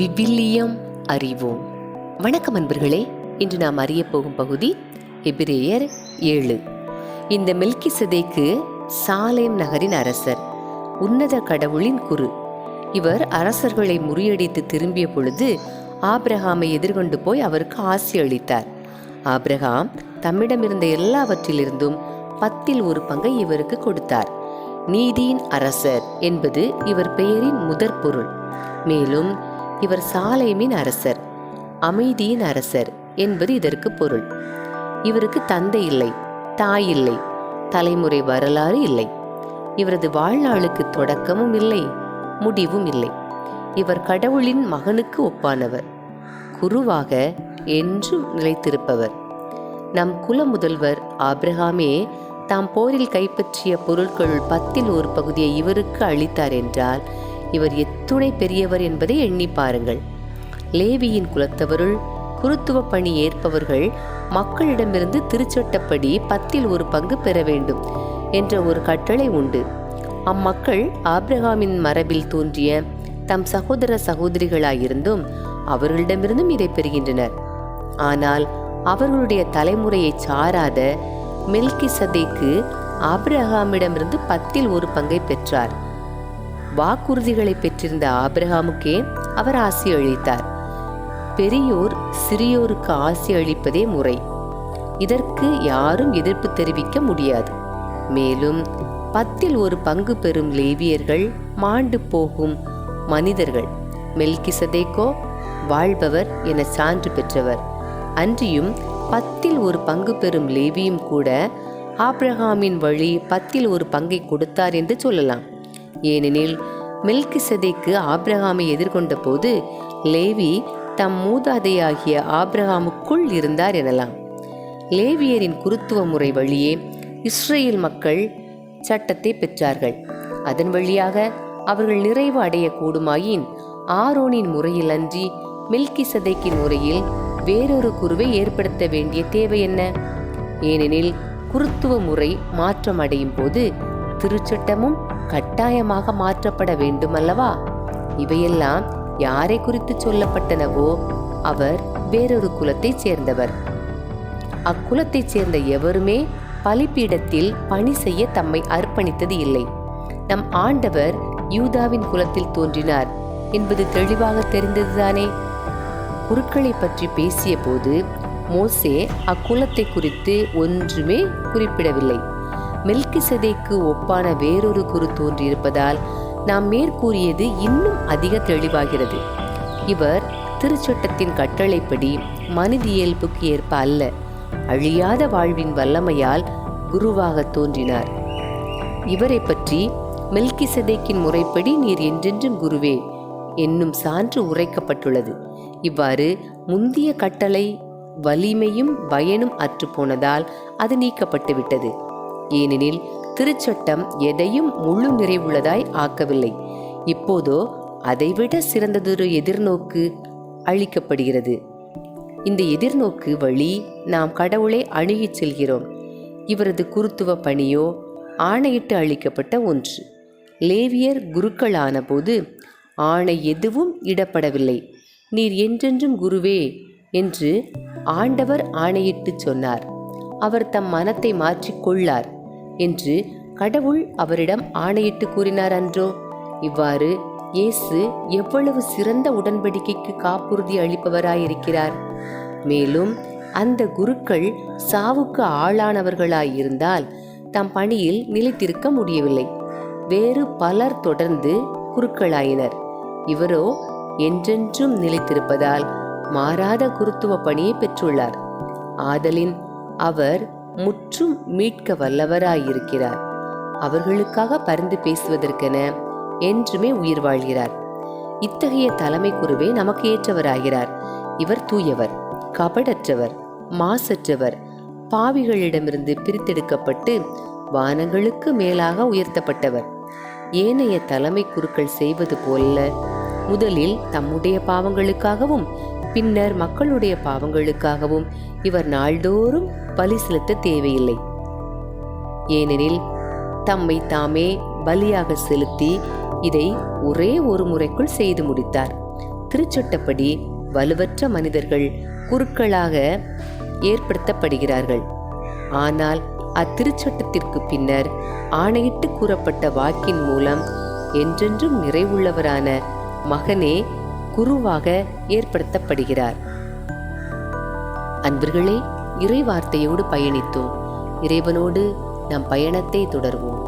விவிலியம் அறிவோம். வணக்கம் அன்பர்களே. இன்று நாம் அறிய போகும் பகுதி எபிரேயர் 7. இந்த மெல்கிசதேக்கு சாலேம் நகரின் அரசர், உன்னத கடவுளின் குரு. இவர் அரசர்களை முறியடித்து திரும்பிய பொழுது ஆபிரகாமை எதிர்கொண்டு போய் அவருக்கு ஆசி அளித்தார். ஆபிரகாம் தம்மிடமிருந்த எல்லாவற்றிலிருந்தும் 10% இவருக்கு கொடுத்தார். நீதியின் அரசர் என்பது இவர் பெயரின் முதற் பொருள். மேலும் இவர் சாலேமின் அரசர், அமைதியின் அரசர் என்பது இதற்கு பொருள். இவருக்கு தந்தை இல்லை, தாய் இல்லை, தலைமுறை வரலாறு இல்லை. இவரது வாழ்நாளுக்கு தொடக்கமும் இல்லை, முடிவும் இல்லை. இவர் கடவுளின் மகனுக்கு ஒப்பானவர், குருவாக என்றும் நிலைத்திருப்பவர். நம் குல முதல்வர் ஆபிரகாமே தாம் போரில் கைப்பற்றிய பொருட்கள் 10% இவருக்கு அளித்தார் என்றால் இவர் எத்துணை பெரியவர் என்பதை எண்ணி பாருங்கள். லேவியின் குலத்தவருள் குருத்துவ பணி ஏற்பவர்கள் மக்களிடமிருந்து திருச்சட்டப்படி 10% பெற வேண்டும் என்ற ஒரு கட்டளை உண்டு. அம்மக்கள் ஆபிரகாமின் மரபில் தோன்றிய தம் சகோதர சகோதரிகளாயிருந்தும் அவர்களிடமிருந்தும் இதை பெறுகின்றனர். ஆனால் அவர்களுடைய தலைமுறையை சாராத மெல்கிசதேக்கு ஆபிரகாமிடமிருந்து 10% பெற்றார். வாக்குறுதிகளை பெற்றிருந்த ஆபிரகாமுக்கே அவர் ஆசி அளித்தார். பெரியோர் சிறியோருக்கு ஆசி அளிப்பதே முறை. இதற்கு யாரும் எதிர்ப்பு தெரிவிக்க முடியாது. மேலும் 10% பெறும் லேவியர்கள் மாண்டு போகும் மனிதர்கள். மெல்கிசதேக்கோ வாழ்பவர் என சான்று பெற்றவர். அன்றியும் 10% பெறும் லேவியும் கூட ஆபிரகாமின் வழி 10% கொடுத்தார் என்று சொல்லலாம். ஏனெனில் மெல்கிசதேக்கு ஆபிரகாமை எதிர்கொண்ட போது லேவி தம் மூதாதையாகிய ஆபிரகாமுக்குள் இருந்தார் எனலாம். லேவியரின் குருத்துவ முறை வழியே இஸ்ரேல் மக்கள் சட்டத்தை பெற்றார்கள். அதன் வழியாக அவர்கள் நிறைவு அடைய கூடுமாயின் ஆரோனின் முறையில் அன்றி மெல்கிசதேக்கின் முறையில் வேறொரு குருவை ஏற்படுத்த வேண்டிய தேவை என்ன? ஏனெனில் குருத்துவ முறை மாற்றம் அடையும் போது திருச்சட்டமும் கட்டாயமாக மாற்றப்பட வேண்டும் அல்லவா? இவையெல்லாம் யாரை குறித்து சொல்லப்பட்டனவோ அவர் வேறொரு குலத்தைச் சேர்ந்தவர். அக்குலத்தைச் சேர்ந்த எவருமே பலிபீடத்தில் பணி செய்ய தம்மை அர்ப்பணித்தது இல்லை. நம் ஆண்டவர் யூதாவின் குலத்தில் தோன்றினார் என்பது தெளிவாக தெரிந்ததுதானே. குருக்களை பற்றி பேசிய போது மோசே அக்குலத்தை குறித்து ஒன்றுமே குறிப்பிடவில்லை. மெல்கிசதேக்கு ஒப்பான வேறொரு குரு தோன்றியிருப்பதால் நாம் மேற்கூறியது இன்னும் அதிக தெளிவாகிறது. இவர் திருச்சட்டத்தின் கட்டளைப்படி மனித இயல்புக்கு ஏற்ப அல்ல, அழியாத வாழ்வின் வல்லமையால் குருவாக தோன்றினார். இவரை பற்றி மெல்கிசதேக்கின் முறைப்படி நீர் என்றென்றும் குருவே என்னும் சான்று உரைக்கப்பட்டுள்ளது. இவ்வாறு முந்திய கட்டளை வலிமையும் பயனும் அற்றுப்போனதால் அது நீக்கப்பட்டுவிட்டது. ஏனெனில் திருச்சட்டம் எதையும் முழு நிறைவுள்ளதாய் ஆக்கவில்லை. இப்போதோ அதைவிட சிறந்ததொரு எதிர்நோக்கு அளிக்கப்படுகிறது. இந்த எதிர்நோக்கு வழி நாம் கடவுளை அணுகிச் செல்கிறோம். இவரது குருத்துவ பணியோ ஆணையிட்டு அளிக்கப்பட்ட ஒன்று. லேவியர் குருக்களான போது ஆணை எதுவும் இடப்படவில்லை. நீர் என்றென்றும் குருவே என்று ஆண்டவர் ஆணையிட்டு சொன்னார். அவர் தம் மனத்தை மாற்றிக்கொள்ளார் என்று கடவுள் அவரிடம் ஆணையிட்டு கூறினார் அன்றோ? இவ்வாறு இயேசு எவ்வளவு சிறந்த உடன்படிக்கைக்கு காப்புறுதி அளிப்பவராயிருக்கிறார். மேலும் அந்த குருக்கள் சாவுக்கு ஆளானவர்களாயிருந்தால் தம் பணியில் நிலைத்திருக்க முடியவில்லை. வேறு பலர் தொடர்ந்து குருக்களாயினர். இவரோ என்றென்றும் நிலைத்திருப்பதால் மாறாத குருத்துவ பணியை பெற்றுள்ளார். ஆதலின் அவர் முற்றும் மீட்க வல்லவராயிருக்கிறார். அவர்களுக்காக பரிந்து பேசுவதற்கென என்றுமே உயிர் வாழ்கிறார். இத்தகைய தலைமை குருவே நமக்கு ஏற்றவராகிறார். இவர் தூயவர், கபடற்றவர், மாசற்றவர், பாவிகளிடமிருந்து பிரித்தெடுக்கப்பட்டு வானங்களுக்கு மேலாக உயர்த்தப்பட்டவர். ஏனைய தலைமை குருக்கள் செய்வது போல முதலில் தம்முடைய பாவங்களுக்காகவும் பின்னர் மக்களுடைய பாவங்களுக்காகவும் இவர் நாள்தோறும் பலி செலுத்த தேவையில்லை. ஏனெனில் தம்மை தாமே பலியாக செலுத்தி இதை ஒரே ஒரு முறைக்குள் செய்து முடித்தார். திருச்சட்டப்படி வலுவற்ற மனிதர்கள் குருக்களாக ஏற்படுத்தப்படுகிறார்கள். ஆனால் அத்திருச்சட்டத்திற்கு பின்னர் ஆணையிட்டு கூறப்பட்ட வாக்கின் மூலம் என்றென்றும் நிறைவுள்ளவரான மகனே குருவாக ஏற்படுத்தப்படுகிறார். அன்பர்களே, இறை வார்த்தையோடு பயணித்தோம். இறைவனோடு நம் பயணத்தை தொடர்வோம்.